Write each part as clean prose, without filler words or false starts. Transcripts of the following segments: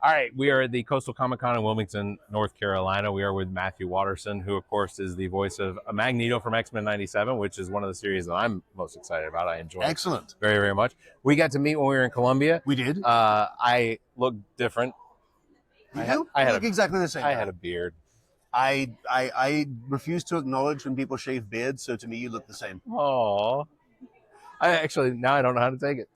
All right, we are at the Coastal Comic Con in Wilmington, North Carolina. We are with Matthew Waterson, who, of course, is the voice of Magneto from X-Men '97, which is one of the series that I'm most excited about. I enjoy Excellent. it very, very much. We got to meet when we were in Colombia. We did. I looked different. You look exactly the same. I had a beard. I refuse to acknowledge when people shave beards, so to me you look the same. Oh, now I don't know how to take it.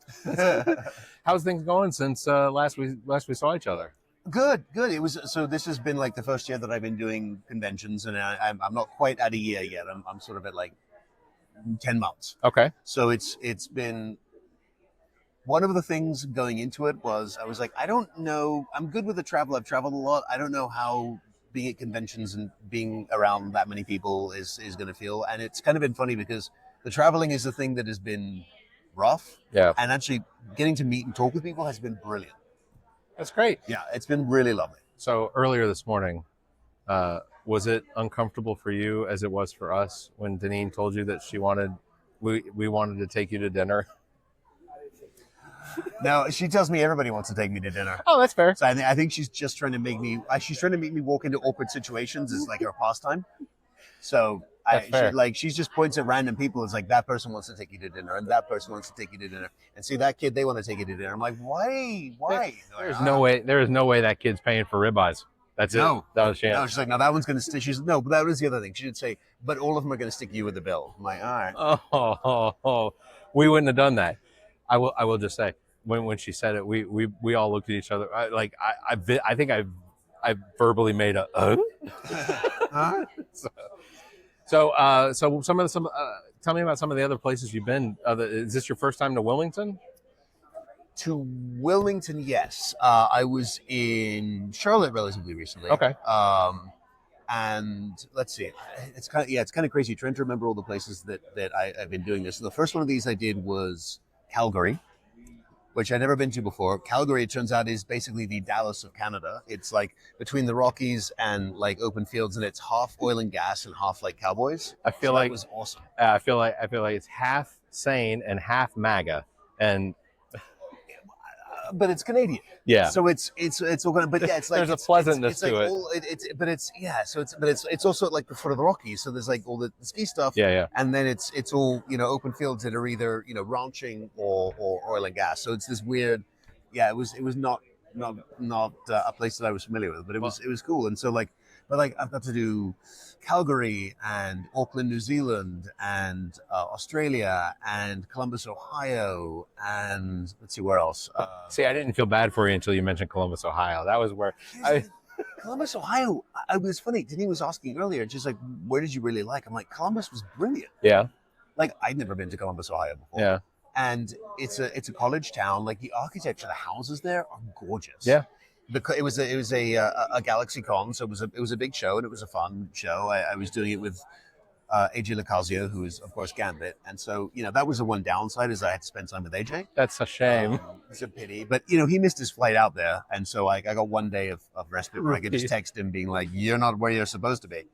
How's things going since last we saw each other? Good. This has been like the first year that I've been doing conventions, and I'm not quite at a year yet. I'm sort of at like 10 months. Okay. So it's been one of the things going into it was I was like, I don't know. I'm good with the travel. I've traveled a lot. I don't know how being at conventions and being around that many people is going to feel. And it's kind of been funny because the traveling is the thing that has been rough. Yeah. And actually getting to meet and talk with people has been brilliant. That's great. Yeah, it's been really lovely. So earlier this morning, was it uncomfortable for you as it was for us when Deneen told you that we wanted to take you to dinner? No, she tells me everybody wants to take me to dinner. Oh, that's fair. So I think she's just trying to make me. She's trying to make me walk into awkward situations as like her pastime. So she just points at random people. It's like that person wants to take you to dinner, and that person wants to take you to dinner, and see that kid they want to take you to dinner. I'm like, why? There's no way. There is no way that kid's paying for ribeyes. That's it. No, she's like, no, that one's going to stick. But that was the other thing. She did say, but all of them are going to stick you with the bill. I'm like, all right. We wouldn't have done that. I will just say when she said it, we all looked at each other. I think I verbally made a. So tell me about some of the other places you've been. Is this your first time to Wilmington? To Wilmington, yes. I was in Charlotte relatively recently. Okay. And let's see, it's kind of crazy trying to remember all the places that I've been doing this. So the first one of these I did was Calgary, which I'd never been to before. Calgary, it turns out, is basically the Dallas of Canada. It's like between the Rockies and like open fields, and it's half oil and gas and half like cowboys. I feel like it was awesome. I feel like it's half sane and half MAGA, and but it's Canadian. Yeah. So it's all kind of, but yeah, it's like there's a pleasantness to it. It's also at like the foot of the Rockies. So there's like all the ski stuff. Yeah. And then it's all open fields that are either ranching or oil and gas. So it's this weird. Yeah, it was not a place that I was familiar with, but it was cool. And so I've got to do Calgary and Auckland, New Zealand, and Australia, and Columbus, Ohio, and let's see where else. See, I didn't feel bad for you until you mentioned Columbus, Ohio. That was where Columbus, Ohio. It was funny. Denise was asking earlier, just like, where did you really like? I'm like, Columbus was brilliant. Yeah. Like I'd never been to Columbus, Ohio before. Yeah. And it's a college town. Like the architecture, the houses there are gorgeous. Yeah. It was a Galaxy Con, so it was a big show and it was a fun show. I was doing it with AJ Lacazio, who is of course Gambit, and so that was the one downside is I had to spend time with AJ. That's a shame. It's a pity, but he missed his flight out there, and so I got 1 day of respite where I could just text him being like, "You're not where you're supposed to be."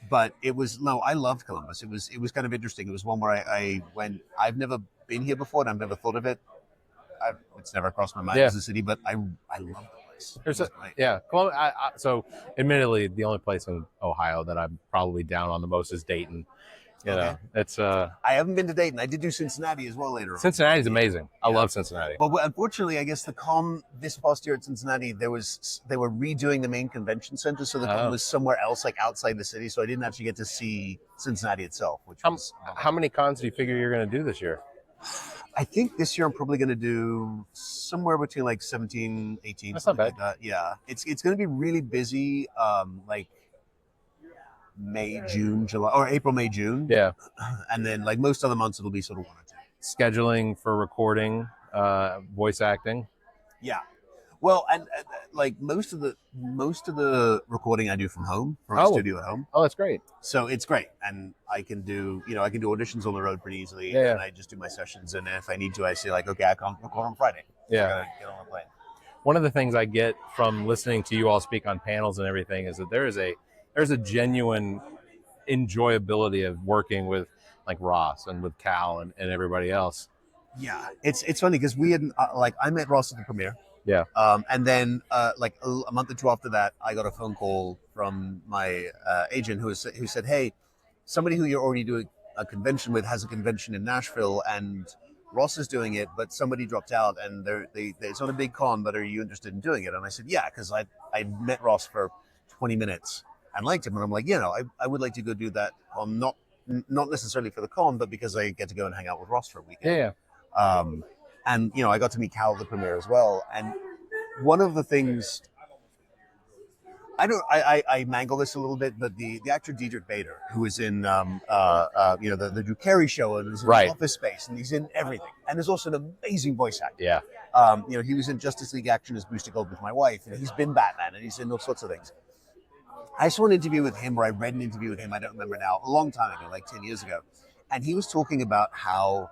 But I loved Columbus. It was kind of interesting. It was one where I went. I've never been here before, and I've never thought of it. It's never crossed my mind as a city, but I love the place. So admittedly, the only place in Ohio that I'm probably down on the most is Dayton. It's I haven't been to Dayton. I did do Cincinnati as well later on. Cincinnati's amazing. I love Cincinnati. But unfortunately, I guess the con this past year at Cincinnati, they were redoing the main convention center, so the con was somewhere else, like outside the city. So I didn't actually get to see Cincinnati itself. How many cons do you figure you're going to do this year? I think this year I'm probably going to do somewhere between like 17, 18. That's not bad. Like that. Yeah, it's going to be really busy. Like May, June, July, or April, May, June. Yeah, and then like most other months it'll be sort of 1 or 2. Scheduling for recording, voice acting. Yeah. Well, and like most of the recording I do from home, from a studio at home. Oh, that's great. So it's great, and I can do auditions on the road pretty easily. Yeah. And I just do my sessions, and if I need to, I say like, okay, I can't record on Friday. Yeah. I gotta get on a plane. One of the things I get from listening to you all speak on panels and everything is that there's a genuine enjoyability of working with like Ross and with Cal and everybody else. Yeah, it's funny because we had I met Ross at the premiere. Yeah. And then, like a month or two after that, I got a phone call from my agent who said, "Hey, somebody who you're already doing a convention with has a convention in Nashville, and Ross is doing it, but somebody dropped out, and it's not a big con. But are you interested in doing it?" And I said, "Yeah," because I met Ross for 20 minutes and liked him, and I'm like, I would like to go do that on not necessarily for the con, but because I get to go and hang out with Ross for a weekend. Yeah. Um, and I got to meet Cal at the premiere as well, and one of the things I mangle this a little bit, but the actor Diedrich Bader, who is in the Drew Carey show and is in Right. Office Space, and he's in everything, and is also an amazing voice actor. Yeah. He was in Justice League Action as Booster Gold with my wife, and he's been Batman, and he's in all sorts of things. I saw an interview with him, or I read an interview with him, I don't remember now, a long time ago, like 10 years ago, and he was talking about how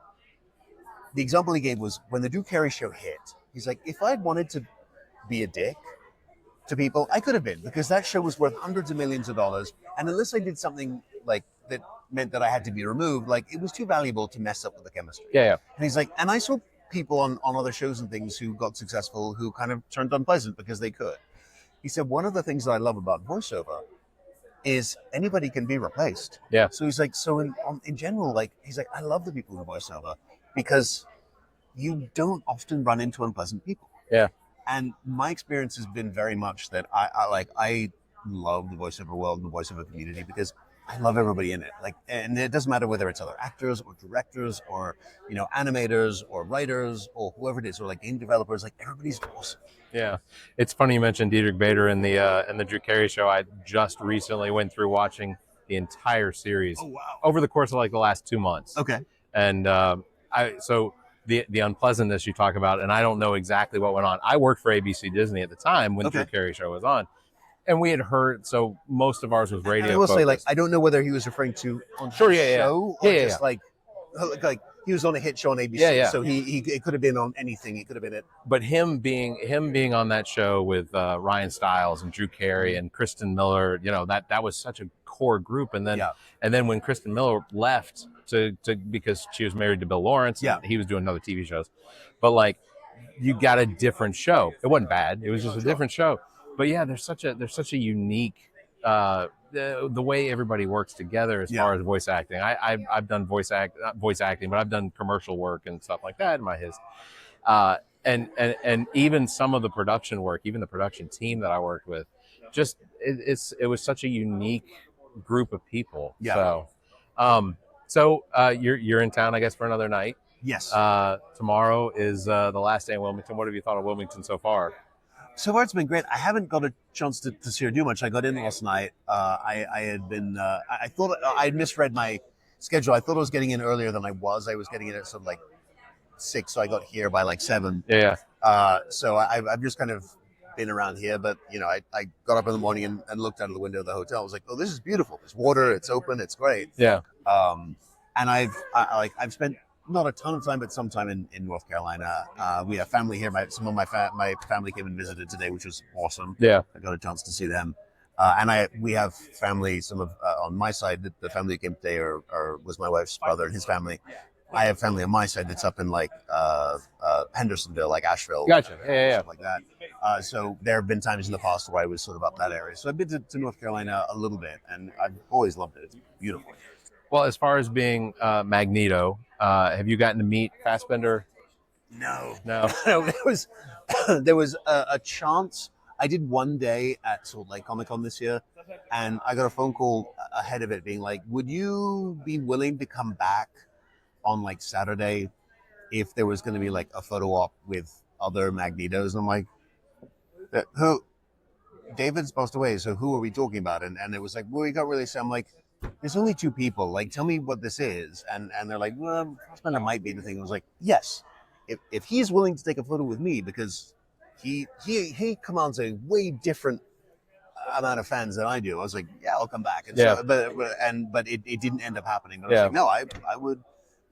the example he gave was when the Drew Carey show hit. He's like, if I'd wanted to be a dick to people, I could have been, because that show was worth hundreds of millions of dollars, and unless I did something like that meant that I had to be removed, like it was too valuable to mess up with the chemistry. Yeah. And he's like, and I saw people on other shows and things who got successful who kind of turned unpleasant because they could. He said, one of the things that I love about voiceover is anybody can be replaced. Yeah. So he's like, so in general, like, he's like, I love the people who voiceover because you don't often run into unpleasant people. Yeah. And my experience has been very much that I love the voiceover world and the voiceover community because I love everybody in it. Like, and it doesn't matter whether it's other actors or directors or animators or writers or whoever it is, or like game developers. Like, everybody's awesome. Yeah, it's funny you mentioned Diedrich Bader in the Drew Carey show. I just recently went through watching the entire series over the course of like the last 2 months. Okay. And so the unpleasantness you talk about, and I don't know exactly what went on. I worked for ABC Disney at the time when Drew Carey show was on, and we had heard. So most of ours was radio. And I will focused. say, like, I don't know whether he was referring to on Sure, the yeah, show yeah. or Yeah, just like he was on a hit show on ABC. Yeah. So he it could have been on anything. It could have been it. But him being on that show with Ryan Stiles and Drew Carey and Kristen Miller, that was such a core group. And then when Kristen Miller left to because she was married to Bill Lawrence, and he was doing other TV shows. But like, you got a different show. It wasn't bad. It was just a different show. But yeah, there's such a unique the way everybody works together as far as voice acting. I've done voice acting, but I've done commercial work and stuff like that in my history. And even some of the production work, even the production team that I worked with, just it was such a unique group of people. Yeah. So you're in town, I guess, for another night. Yes. Tomorrow is the last day in Wilmington. What have you thought of Wilmington so far? So far, it's been great. I haven't got a chance to see her do much. I got in last night. I had been. I thought I had misread my schedule. I thought I was getting in earlier than I was. I was getting in at sort of like 6, so I got here by like 7. Yeah. So I've just kind of been around here, but I got up in the morning and looked out of the window of the hotel. I was like, oh, this is beautiful. There's water. It's open. It's great. Yeah. And I've spent not a ton of time, but some time in North Carolina. We have family here. Some of my family came and visited today, which was awesome. Yeah. I got a chance to see them. We have family, some of on my side, the family that came today was my wife's brother and his family. I have family on my side that's up in like Hendersonville, like Asheville. Gotcha. Yeah. Stuff like that. So there have been times in the past where I was sort of up that area. So I've been to North Carolina a little bit, and I've always loved it. It's beautiful. Well, as far as being Magneto, have you gotten to meet Fassbender? No. There was a chance. I did one day at Salt Lake Comic Con this year, and I got a phone call ahead of it being like, would you be willing to come back on like Saturday if there was going to be like a photo op with other Magnetos? And I'm like, who? David's passed away, so who are we talking about? And it was like, well, we got really. So I'm like, there's only 2 people. Like, tell me what this is. And they're like, well, Fassbender might be the thing. I was like, yes, if he's willing to take a photo with me, because he commands a way different amount of fans than I do. I was like, yeah, I'll come back. And so, but it didn't end up happening. But I was like, no, I would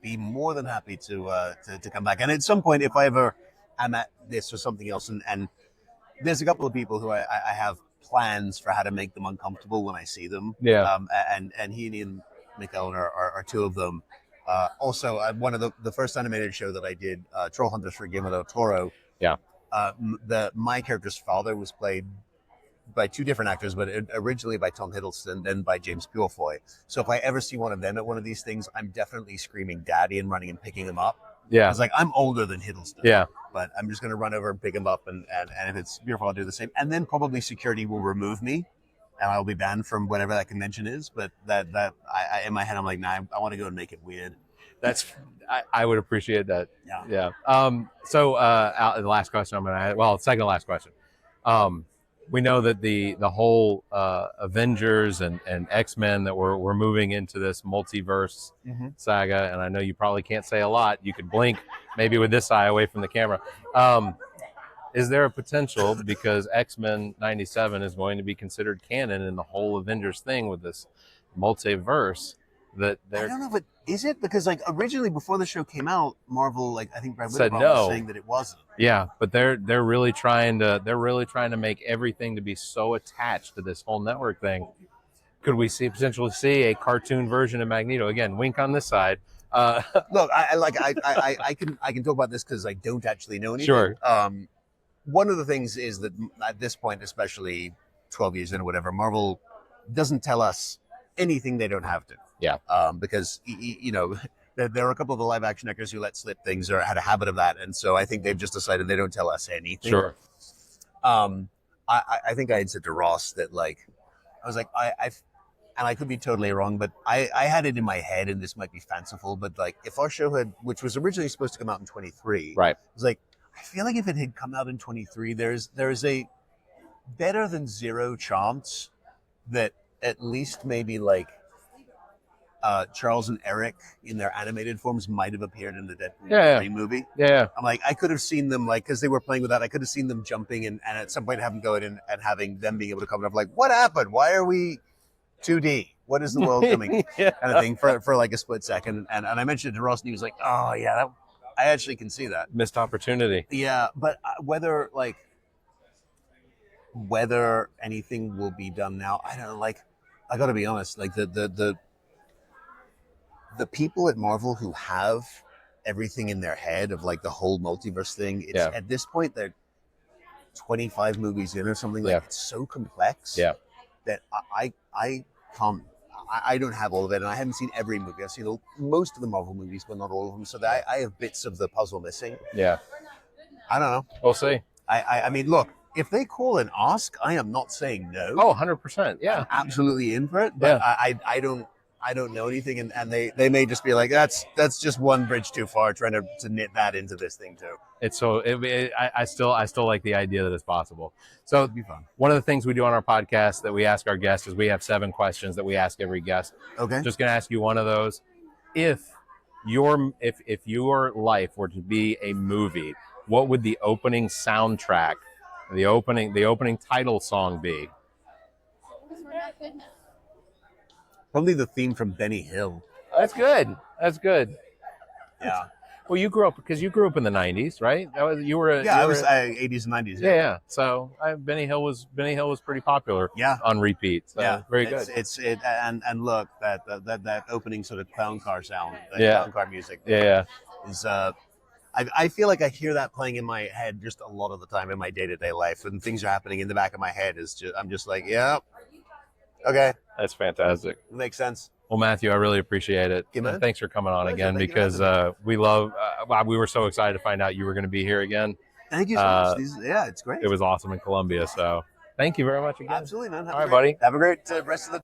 be more than happy to come back. And at some point, if I ever am at this or something else, and there's a couple of people who I have plans for how to make them uncomfortable when I see them. Yeah. And he and Ian McKellen are 2 of them. Also, one of the first animated show that I did, Troll Hunters for Guillermo del Toro. Yeah. my character's father was played by two different actors, but originally by Tom Hiddleston, then by James Purefoy. So if I ever see one of them at one of these things, I'm definitely screaming "Daddy" and running and picking him up. Yeah, I was like, I'm older than Hiddleston. Yeah, but I'm just going to run over and pick him up, and if it's Purefoy, I'll do the same. And then probably security will remove me, and I'll be banned from whatever that convention is. But that I in my head, I'm like, nah, I want to go and make it weird. I would appreciate that. Yeah. So the last question I'm going to ask, well, second to last question. We know that the whole Avengers and X-Men that we're moving into this multiverse saga, and I know you probably can't say a lot. You could blink maybe with this eye away from the camera. Is there a potential, because X-Men 97 is going to be considered canon in the whole Avengers thing with this multiverse, that I don't know, but is it? Because like originally before the show came out, Marvel, like I think Brad said Whitlock no, was saying that it wasn't. Yeah, but they're really trying to make everything to be so attached to this whole network thing. Could we potentially see a cartoon version of Magneto? Again, wink on this side. Look, I can talk about this because I don't actually know anything. Sure. One of the things is that at this point, especially 12 years in or whatever, Marvel doesn't tell us anything they don't have to. Yeah. Because you know, there are a couple of the live action actors who let slip things or had a habit of that, and so I think they've just decided they don't tell us anything. Sure. I think I had said to Ross that like I was like and I could be totally wrong, but I had it in my head, and this might be fanciful, but like if our show had, which was originally supposed to come out in 23, right? It was like I feel like if it had come out in 23, there's a better than zero chance that at least maybe like Charles and Eric in their animated forms might have appeared in the Deadpool 3 movie. Yeah. I'm like, I could have seen them, like, because they were playing with that, I could have seen them jumping and at some point having going in and having them being able to come up like, what happened? Why are we 2D? What is the world coming? Kind of thing for like a split second. And I mentioned it to Ross, and he was like, oh, yeah, I actually can see that. Missed opportunity. Yeah, but whether anything will be done now, I don't know. Like, I got to be honest, like the people at Marvel who have everything in their head of like the whole multiverse thing, it's at this point they're 25 movies in or something. Like it's so complex that I can't. I don't have all of it, and I haven't seen every movie. I've seen most of the Marvel movies, but not all of them. So that I have bits of the puzzle missing. Yeah, I don't know. We'll see. I mean, look, if they call and ask, I am not saying no. Oh, 100%. Yeah, I'm absolutely in for it. But I don't know anything, and they may just be like, that's just one bridge too far, trying to knit that into this thing too. I still like the idea that it's possible. So it'd be fun. One of the things we do on our podcast that we ask our guests is we have 7 questions that we ask every guest. Okay. Just gonna ask you one of those. If your life were to be a movie, what would the opening soundtrack, the opening title song be? Probably the theme from Benny Hill. That's good. Yeah. Well, you grew up in the 90s, right? I was 80s and 90s. Yeah. So Benny Hill was pretty popular. Yeah. On repeat. So very good. And look, that opening sort of clown car sound, clown car music. Yeah. Is I feel like I hear that playing in my head just a lot of the time in my day-to-day life, and things are happening in the back of my head. I'm just like, yeah. Okay. That's fantastic. Makes sense. Well, Matthew, I really appreciate it. Thanks for coming on again, because we were so excited to find out you were going to be here again. Thank you so much. It's great. It was awesome in Columbia. So thank you very much again. Absolutely, man. All right, buddy. Have a great rest of the